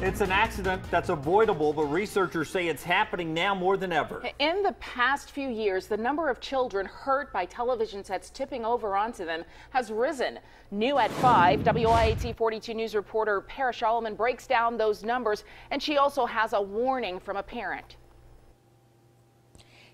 It's an accident that's avoidable, but researchers say it's happening now more than ever. In the past few years, the number of children hurt by television sets tipping over onto them has risen. New at 5, WIAT 42 News reporter Para Solomon breaks down those numbers, and she also has a warning from a parent.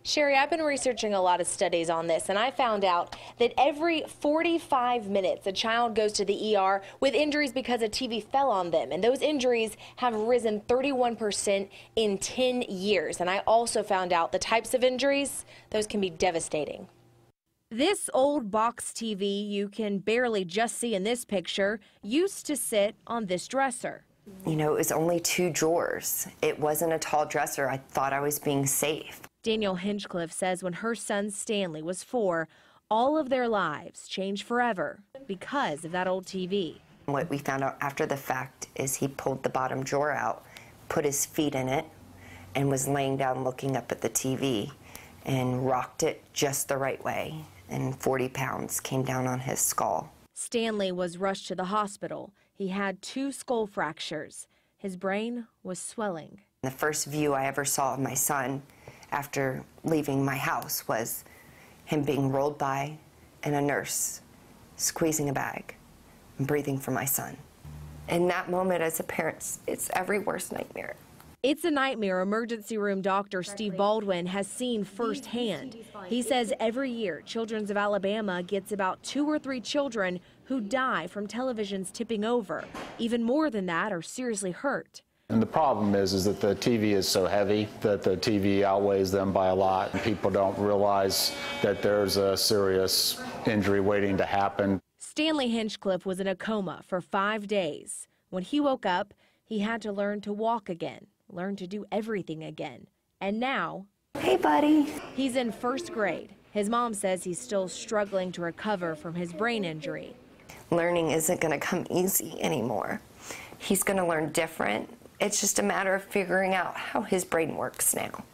Sherry, I've been researching a lot of studies on this, and I found out that every 45 minutes a child goes to the ER with injuries because a TV fell on them, and those injuries have risen 31% in 10 years. And I also found out the types of injuries, those can be devastating. This old box TV you can barely just see in this picture used to sit on this dresser. You know, it was only 2 drawers. It wasn't a tall dresser. I thought I was being safe. Danielle Hinchcliffe says when her son Stanley was 4, all of their lives changed forever because of that old TV. What we found out after the fact is he pulled the bottom drawer out, put his feet in it, and was laying down looking up at the TV and rocked it just the right way. And 40 pounds came down on his skull. Stanley was rushed to the hospital. He had 2 skull fractures. His brain was swelling. The first view I ever saw of my son after leaving my house was him being rolled by and a nurse squeezing a bag and breathing for my son. In that moment, as a parent, it's every worst nightmare. It's a nightmare emergency room doctor Steve Baldwin has seen firsthand. He says every year Children's of Alabama gets about 2 or 3 children who die from televisions tipping over. Even more than that are seriously hurt. And the problem is that the TV is so heavy that the TV outweighs them by a lot. And people don't realize that there's a serious injury waiting to happen. Stanley Hinchcliffe was in a coma for 5 days. When he woke up, he had to learn to walk again, learn to do everything again. And now, hey, buddy. He's in 1st grade. His mom says he's still struggling to recover from his brain injury. Learning isn't going to come easy anymore. He's going to learn different. It's just a matter of figuring out how his brain works now.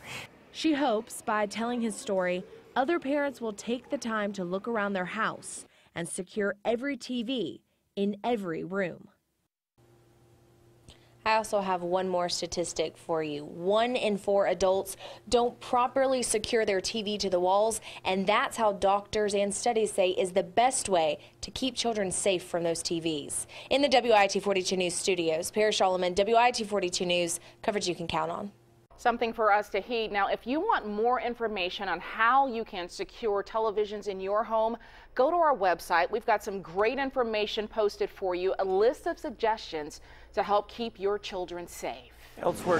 She hopes by telling his story, other parents will take the time to look around their house and secure every TV in every room. I also have one more statistic for you. 1 in 4 adults don't properly secure their TV to the walls, and that's how doctors and studies say is the best way to keep children safe from those TVs. In the WIAT 42 News studios, Para Solomon, WIAT 42 News, coverage you can count on. Something for us to heed. Now, if you want more information on how you can secure televisions in your home, go to our website. We've got some great information posted for you, a list of suggestions to help keep your children safe. Elsewhere.